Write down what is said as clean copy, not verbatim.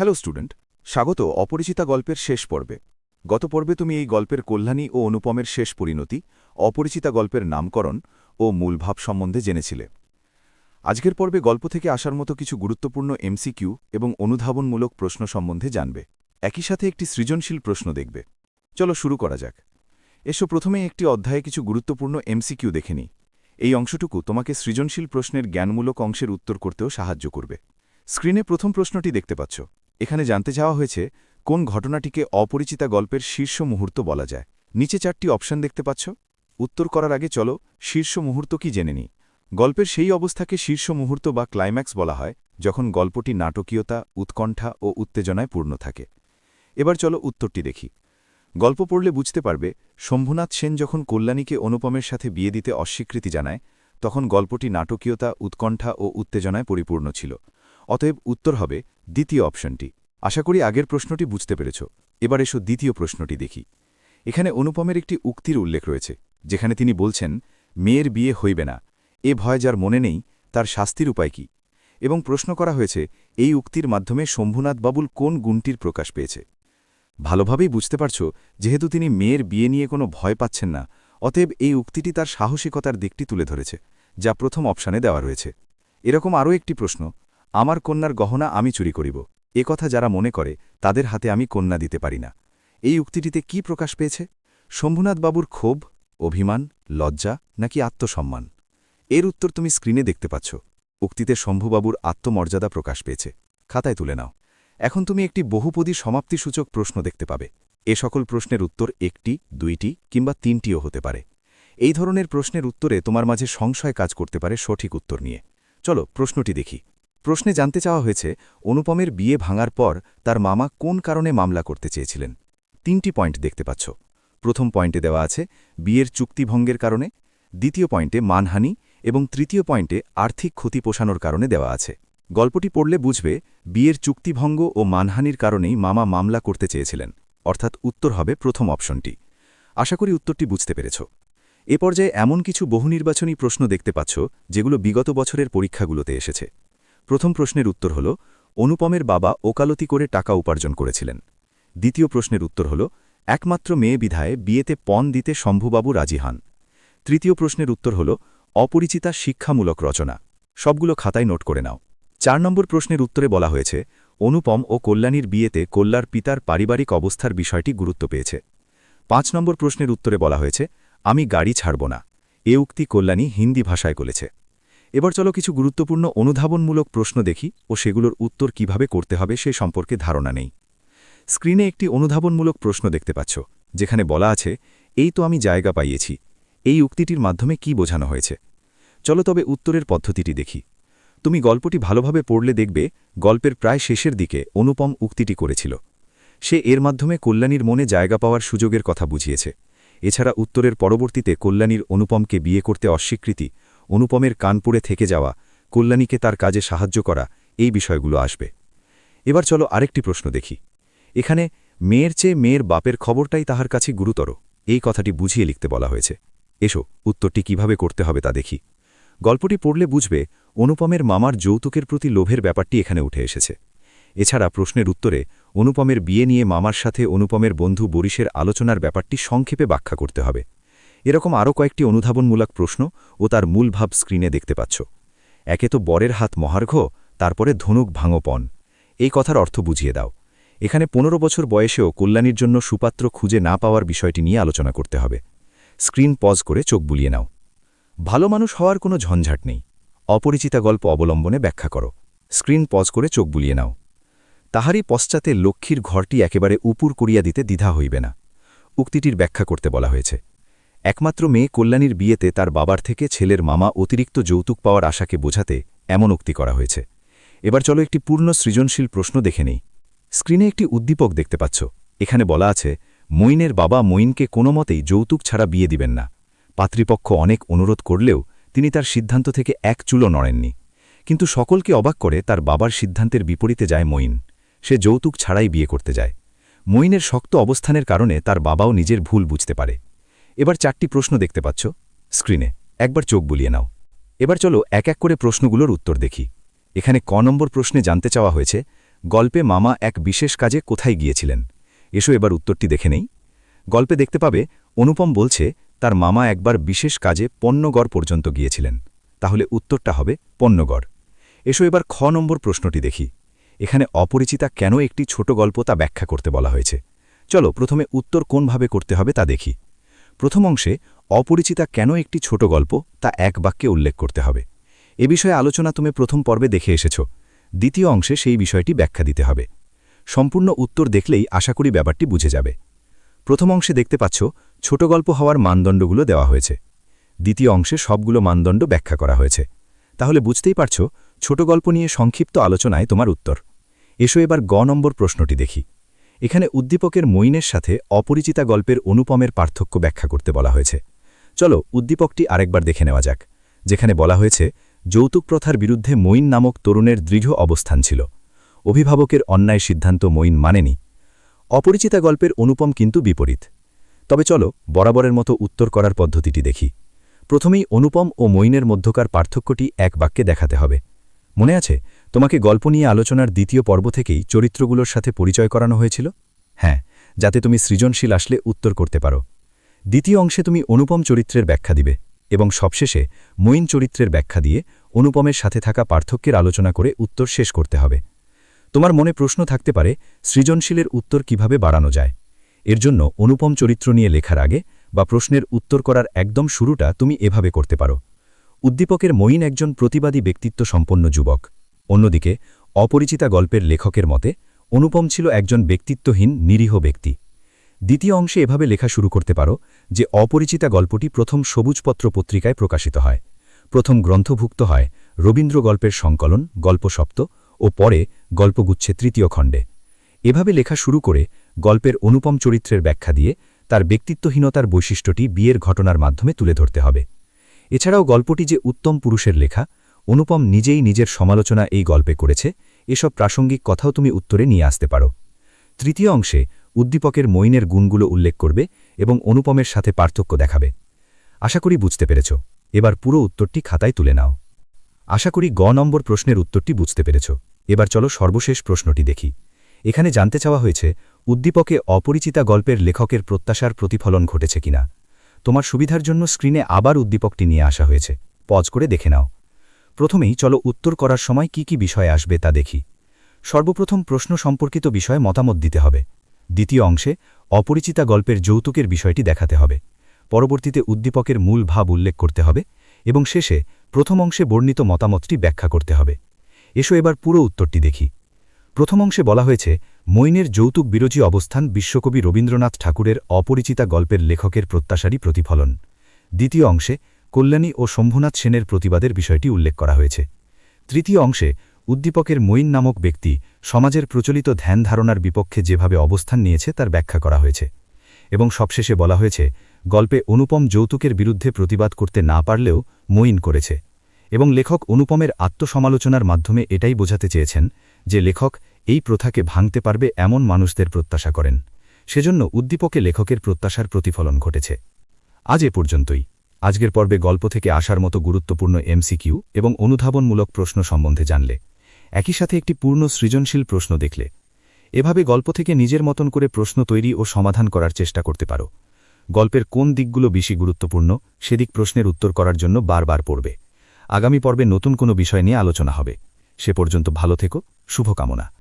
Hello student, স্বাগত অপরিচিতা গল্পের শেষ পর্বে। গত পর্বে তুমি এই গল্পের কল্যাণী ও অনুপমের শেষ পরিণতি, অপরিচিতা গল্পের নামকরণ ও মূলভাব সম্বন্ধে জেনেছিলে। আজকের পর্বে গল্প থেকে আসার মতো কিছু গুরুত্বপূর্ণ এমসিকিউ এবং অনুধাবনমূলক প্রশ্ন সম্বন্ধে জানবে। একই সাথে একটি সৃজনশীল প্রশ্ন দেখবে। চলো শুরু করা যাক। এসো প্রথমে একটি অধ্যায়ে কিছু গুরুত্বপূর্ণ এমসিকিউ দেখে নিই। এই অংশটুকু তোমাকে সৃজনশীল প্রশ্নের জ্ঞানমূলক অংশের উত্তর করতেও সাহায্য করবে। স্ক্রিনে প্রথম প্রশ্নটি দেখতে পাচ্ছ। এখানে জানতে চাওয়া হয়েছে কোন ঘটনাটিকে অপরিচিতা গল্পের শীর্ষ মুহূর্ত বলা যায়। নিচে 4টি অপশন দেখতে পাচ্ছ। উত্তর করার আগে চলো শীর্ষ মুহূর্ত কি জেনে নিই। গল্পের সেই অবস্থাকে শীর্ষ মুহূর্ত বা ক্লাইম্যাক্স বলা হয় যখন গল্পটি নাটকীয়তা, উৎকণ্ঠা ও উত্তেজনায় পূর্ণ থাকে। এবার চলো উত্তরটি দেখি। গল্প পড়লে বুঝতে পারবে শম্ভুনাথ সেন যখন কল্যাণীকে অনুপমের সাথে বিয়ে দিতে অস্বীকৃতি জানায় তখন গল্পটি নাটকীয়তা, উৎকণ্ঠা ও উত্তেজনায় পরিপূর্ণ ছিল। অতএব উত্তর হবে দ্বিতীয় অপশনটি। আশা করি আগের প্রশ্নটি বুঝতে পেরেছ। এবার এসো দ্বিতীয় প্রশ্নটি দেখি। এখানে অনুপমের একটি উক্তির উল্লেখ রয়েছে যেখানে তিনি বলছেন, মেয়ের বিয়ে হইবে না, এ ভয় যার মনে নেই তার শাস্তির উপায় কি। এবং প্রশ্ন করা হয়েছে এই উক্তির মাধ্যমে শম্ভুনাথ বাবুল কোন গুণটির প্রকাশ পেয়েছে। ভালোভাবেই বুঝতে পারছ যেহেতু তিনি মেয়ের বিয়ে নিয়ে কোনো ভয় পাচ্ছেন না, অতএব এই উক্তিটি তার সাহসিকতার দিকটি তুলে ধরেছে, যা প্রথম অপশানে দেওয়া রয়েছে। এরকম আরও একটি প্রশ্ন, আমার কন্যার গহনা আমি চুরি করিব, এ কথা যারা মনে করে তাদের হাতে আমি কন্যা দিতে পারি না। এই উক্তিটিতে কি প্রকাশ পেয়েছে? শম্ভুনাথ বাবুর ক্ষোভ, অভিমান, লজ্জা নাকি আত্মসম্মান? এর উত্তর তুমি স্ক্রিনে দেখতে পাচ্ছ। উক্তিতে শম্ভুবাবুর আত্মমর্যাদা প্রকাশ পেয়েছে। খাতায় তুলে নাও। এখন তুমি একটি বহুপদী সমাপ্তিসূচক প্রশ্ন দেখতে পাবে। এ সকল প্রশ্নের উত্তর একটি, দুইটি কিংবা তিনটিও হতে পারে। এই ধরনের প্রশ্নের উত্তরে তোমার মাঝে সংশয় কাজ করতে পারে সঠিক উত্তর নিয়ে। চলো প্রশ্নটি দেখি। প্রশ্নে জানতে চাওয়া হয়েছে অনুপমের বিয়ে ভাঙার পর তার মামা কোন কারণে মামলা করতে চেয়েছিলেন। 3টি পয়েন্ট দেখতে পাচ্ছ। প্রথম পয়েন্টে দেওয়া আছে বিয়ের চুক্তিভঙ্গের কারণে, দ্বিতীয় পয়েন্টে মানহানি এবং তৃতীয় পয়েন্টে আর্থিক ক্ষতি পোষানোর কারণে দেওয়া আছে। গল্পটি পড়লে বুঝবে বিয়ের চুক্তিভঙ্গ ও মানহানির কারণেই মামা মামলা করতে চেয়েছিলেন, অর্থাৎ উত্তর হবে প্রথম অপশনটি। আশা করি উত্তরটি বুঝতে পেরেছ। এ পর্যায়ে এমন কিছু বহুনির্বাচনী প্রশ্ন দেখতে পাচ্ছ যেগুলো বিগত বছরের পরীক্ষাগুলোতে এসেছে। প্রথম প্রশ্নের উত্তর হল অনুপমের বাবা ওকালতি করে টাকা উপার্জন করেছিলেন। দ্বিতীয় প্রশ্নের উত্তর হল একমাত্র মেয়ে বিধায় বিয়েতে পণ দিতে শম্ভুবাবু রাজি হন। তৃতীয় প্রশ্নের উত্তর হল অপরিচিতা শিক্ষামূলক রচনা। সবগুলো খাতায় নোট করে নাও। 4 নম্বর প্রশ্নের উত্তরে বলা হয়েছে অনুপম ও কল্যাণীর বিয়েতে কল্যার পিতার পারিবারিক অবস্থার বিষয়টি গুরুত্ব পেয়েছে। 5 নম্বর প্রশ্নের উত্তরে বলা হয়েছে আমি গাড়ি ছাড়ব না, এ উক্তি কল্যাণী হিন্দি ভাষায় বলেছে। এবার চলো কিছু গুরুত্বপূর্ণ অনুধাবনমূলক প্রশ্ন দেখি ও সেগুলোর উত্তর কিভাবে করতে হবে সে সম্পর্কে ধারণা নেই। স্ক্রিনে একটি অনুধাবনমূলক প্রশ্ন দেখতে পাচ্ছ যেখানে বলা আছে এই তো আমি জায়গা পাইয়েছি। এই উক্তিটির মাধ্যমে কি বোঝানো হয়েছে? চলো তবে উত্তরের পদ্ধতিটি দেখি। তুমি গল্পটি ভালোভাবে পড়লে দেখবে গল্পের প্রায় শেষের দিকে অনুপম উক্তিটি করেছিল। সে এর মাধ্যমে কল্যাণীর মনে জায়গা পাওয়ার সুযোগের কথা বুঝিয়েছে। এছাড়া উত্তরের পরবর্তীতে কল্যাণীর অনুপমকে বিয়ে করতে অস্বীকৃতি, অনুপমের কানপুরে থেকে যাওয়া, কল্যাণীকে তার কাজে সাহায্য করা, এই বিষয়গুলো আসবে। এবার চলো আরেকটি প্রশ্ন দেখি। এখানে মেয়ের চেয়ে মেয়ের বাপের খবরটাই তাহার কাছে গুরুতর, এই কথাটি বুঝিয়ে লিখতে বলা হয়েছে। এসো উত্তরটি কিভাবে করতে হবে তা দেখি। গল্পটি পড়লে বুঝবে অনুপমের মামার যৌতুকের প্রতি লোভের ব্যাপারটি এখানে উঠে এসেছে। এছাড়া প্রশ্নের উত্তরে অনুপমের বিয়ে নিয়ে মামার সাথে অনুপমের বন্ধু বরিশের আলোচনার ব্যাপারটি সংক্ষেপে ব্যাখ্যা করতে হবে। এরকম আরও কয়েকটি অনুধাবনমূলক প্রশ্ন ও তার মূল ভাব স্ক্রিনে দেখতে পাচ্ছ। একে তো বরের হাত মহার্ঘ, তারপরে ধনুক ভাঙোপন, এই কথার অর্থ বুঝিয়ে দাও। এখানে 15 বছর বয়সেও কল্যাণীর জন্য সুপাত্র খুঁজে না পাওয়ার বিষয়টি নিয়ে আলোচনা করতে হবে। স্ক্রিন পজ করে চোখ বুলিয়ে নাও। ভালো মানুষ হওয়ার কোনো ঝঞ্ঝাট নেই, অপরিচিতা গল্প অবলম্বনে ব্যাখ্যা করো। স্ক্রিন পজ করে চোখ বুলিয়ে নাও। তাহারই পশ্চাতে লক্ষ্মীর ঘরটি একেবারে উপুর করিয়া দিতে দ্বিধা হইবে না, উক্তিটির ব্যাখ্যা করতে বলা হয়েছে। একমাত্র মেয়ে কল্যাণীর বিয়েতে তার বাবার থেকে ছেলের মামা অতিরিক্ত যৌতুক পাওয়ার আশাকে বোঝাতে এমন উক্তি করা হয়েছে। এবার চলো একটি পূর্ণ সৃজনশীল প্রশ্ন দেখে নেই। স্ক্রিনে একটি উদ্দীপক দেখতে পাচ্ছ। এখানে বলা আছে মঈনের বাবা মঈনকে কোনো মতেই যৌতুক ছাড়া বিয়ে দিবেন না। পাত্রীপক্ষ অনেক অনুরোধ করলেও তিনি তার সিদ্ধান্ত থেকে এক চুলও নড়েননি। কিন্তু সকলকে অবাক করে তার বাবার সিদ্ধান্তের বিপরীতে যায় মঈন। সে যৌতুক ছাড়াই বিয়ে করতে যায়। মঈনের শক্ত অবস্থানের কারণে তার বাবাও নিজের ভুল বুঝতে পারে। এবার 4টি প্রশ্ন দেখতে পাচ্ছ স্ক্রিনে, একবার চোখ বুলিয়ে নাও। এবার চলো এক এক করে প্রশ্নগুলোর উত্তর দেখি। এখানে ক নম্বর প্রশ্নে জানতে চাওয়া হয়েছে গল্পে মামা এক বিশেষ কাজে কোথায় গিয়েছিলেন? এসো এবার উত্তরটি দেখে নেই। গল্পে দেখতে পাবে অনুপম বলছে তার মামা একবার বিশেষ কাজে পণ্যগড় পর্যন্ত গিয়েছিলেন। তাহলে উত্তরটা হবে পণ্যগড়। এসো এবার খ নম্বর প্রশ্নটি দেখি। এখানে অপরিচিতা কেন একটি ছোট গল্প তা ব্যাখ্যা করতে বলা হয়েছে। চলো প্রথমে উত্তর কোনভাবে করতে হবে তা দেখি। প্রথম অংশে অপরিচিতা কেন একটি ছোট গল্প তা এক বাক্যে উল্লেখ করতে হবে। এ বিষয়ে আলোচনা তুমি প্রথম পর্বে দেখে এসেছ। দ্বিতীয় অংশে সেই বিষয়টি ব্যাখ্যা দিতে হবে। সম্পূর্ণ উত্তর দেখলেই আশা করি ব্যাপারটি বুঝে যাবে। প্রথম অংশে দেখতে পাচ্ছ ছোট গল্প হওয়ার মানদণ্ডগুলো দেওয়া হয়েছে। দ্বিতীয় অংশে সবগুলো মানদণ্ড ব্যাখ্যা করা হয়েছে। তাহলে বুঝতেই পারছ ছোট গল্প নিয়ে সংক্ষিপ্ত আলোচনায় তোমার উত্তর। এসো এবার গ নম্বর প্রশ্নটি দেখি। এখানে উদ্দীপকের মইনের সাথে অপরিচিতা গল্পের অনুপমের পার্থক্য ব্যাখ্যা করতে বলা হয়েছে। চলো উদ্দীপকটি আরেকবার দেখে নেওয়া যাক, যেখানে বলা হয়েছে যৌতুক প্রথার বিরুদ্ধে মইন নামক তরুণের দৃঢ় অবস্থান ছিল। অভিভাবকের অন্যায় সিদ্ধান্ত মইন মানেনি। অপরিচিতা গল্পের অনুপম কিন্তু বিপরীত। তবে চলো বরাবরের মতো উত্তর করার পদ্ধতিটি দেখি। প্রথমেই অনুপম ও মইনের মধ্যকার পার্থক্যটি এক বাক্যে দেখাতে হবে। মনে আছে তোমাকে গল্প নিয়ে আলোচনার দ্বিতীয় পর্ব থেকেই চরিত্রগুলোর সাথে পরিচয় করানো হয়েছিল? হ্যাঁ, যাতে তুমি সৃজনশীল আসলে উত্তর করতে পারো। দ্বিতীয় অংশে তুমি অনুপম চরিত্রের ব্যাখ্যা দিবে এবং সবশেষে মইন চরিত্রের ব্যাখ্যা দিয়ে অনুপমের সাথে থাকা পার্থক্যের আলোচনা করে উত্তর শেষ করতে হবে। তোমার মনে প্রশ্ন থাকতে পারে সৃজনশীলের উত্তর কিভাবে বাড়ানো যায়। এর জন্য অনুপম চরিত্র নিয়ে লেখার আগে বা প্রশ্নের উত্তর করার একদম শুরুটা তুমি এভাবে করতে পারো। উদ্দীপকের মইন একজন প্রতিবাদী ব্যক্তিত্ব সম্পন্ন যুবক। অন্যদিকে অপরিচিতা গল্পের লেখকের মতে অনুপম ছিল একজন ব্যক্তিত্বহীন নিরীহ ব্যক্তি। দ্বিতীয় অংশে এভাবে লেখা শুরু করতে পারো যে অপরিচিতা গল্পটি প্রথম সবুজপত্র পত্রিকায় প্রকাশিত হয়, প্রথম গ্রন্থভুক্ত হয় রবীন্দ্র গল্পের সংকলন গল্পসপ্ত ও পরে গল্পগুচ্ছে তৃতীয় খণ্ডে। এভাবে লেখা শুরু করে গল্পের অনুপম চরিত্রের ব্যাখ্যা দিয়ে তার ব্যক্তিত্বহীনতার বৈশিষ্ট্যটি বিয়ের ঘটনার মাধ্যমে তুলে ধরতে হবে। এছাড়াও গল্পটি যে উত্তম পুরুষের লেখা, অনুপম নিজেই নিজের সমালোচনা এই গল্পে করেছে, এসব প্রাসঙ্গিক কথাও তুমি উত্তরে নিয়ে আসতে পারো। তৃতীয় অংশে উদ্দীপকের মইনের গুণগুলো উল্লেখ করবে এবং অনুপমের সাথে পার্থক্য দেখাবে। আশা করি বুঝতে পেরেছ। এবার পুরো উত্তরটি খাতায় তুলে নাও। আশা করি গ নম্বর প্রশ্নের উত্তরটি বুঝতে পেরেছ। এবার চলো সর্বশেষ প্রশ্নটি দেখি। এখানে জানতে চাওয়া হয়েছে উদ্দীপকে অপরিচিতা গল্পের লেখকের প্রত্যাশার প্রতিফলন ঘটেছে কিনা। তোমার সুবিধার জন্য স্ক্রিনে আবার উদ্দীপকটি নিয়ে আসা হয়েছে, পজ করে দেখে নাও। প্রথমেই চলো উত্তর করার সময় কি কি বিষয় আসবে তা দেখি। সর্বপ্রথম প্রশ্ন সম্পর্কিত বিষয়ে মতামত দিতে হবে। দ্বিতীয় অংশে অপরিচিতা গল্পের যৌতুকের বিষয়টি দেখাতে হবে। পরবর্তীতে উদ্দীপকের মূল ভাব উল্লেখ করতে হবে এবং শেষে প্রথম অংশে বর্ণিত মতামতটি ব্যাখ্যা করতে হবে। এসো এবার পুরো উত্তরটি দেখি। প্রথম অংশে বলা হয়েছে মইনের যৌতুক বিরোধী অবস্থান বিশ্বকবি রবীন্দ্রনাথ ঠাকুরের অপরিচিতা গল্পের লেখকের প্রত্যাশারই প্রতিফলন। দ্বিতীয় অংশে কল্যাণী ও শম্ভুনাথ সেনের প্রতিবাদের বিষয়টি উল্লেখ করা হয়েছে। তৃতীয় অংশে উদ্দীপকের মইন নামক ব্যক্তি সমাজের প্রচলিত ধ্যান ধারণার বিপক্ষে যেভাবে অবস্থান নিয়েছে তার ব্যাখ্যা করা হয়েছে। এবং সবশেষে বলা হয়েছে গল্পে অনুপম যৌতুকের বিরুদ্ধে প্রতিবাদ করতে না পারলেও মইন করেছে এবং লেখক অনুপমের আত্মসমালোচনার মাধ্যমে এটাই বোঝাতে চেয়েছেন যে লেখক এই প্রথাকে ভাঙতে পারবে এমন মানুষদের প্রত্যাশা করেন। সেজন্য উদ্দীপকে লেখকের প্রত্যাশার প্রতিফলন ঘটেছে। আজ এ পর্যন্তই। আজকের পর্বে গল্প থেকে আসার মতো গুরুত্বপূর্ণ এমসিকিউ এবং অনুধাবনমূলক প্রশ্ন সম্বন্ধে জানলে, একই সাথে একটি পূর্ণ সৃজনশীল প্রশ্ন দেখলে। এভাবে গল্প থেকে নিজের মতন করে প্রশ্ন তৈরি ও সমাধান করার চেষ্টা করতে পারো। গল্পের কোন দিকগুলো বেশি গুরুত্বপূর্ণ সেদিক প্রশ্নের উত্তর করার জন্য বারবার পড়বে। আগামী পর্বে নতুন কোনো বিষয় নিয়ে আলোচনা হবে। সে পর্যন্ত ভালো থেকো, শুভকামনা।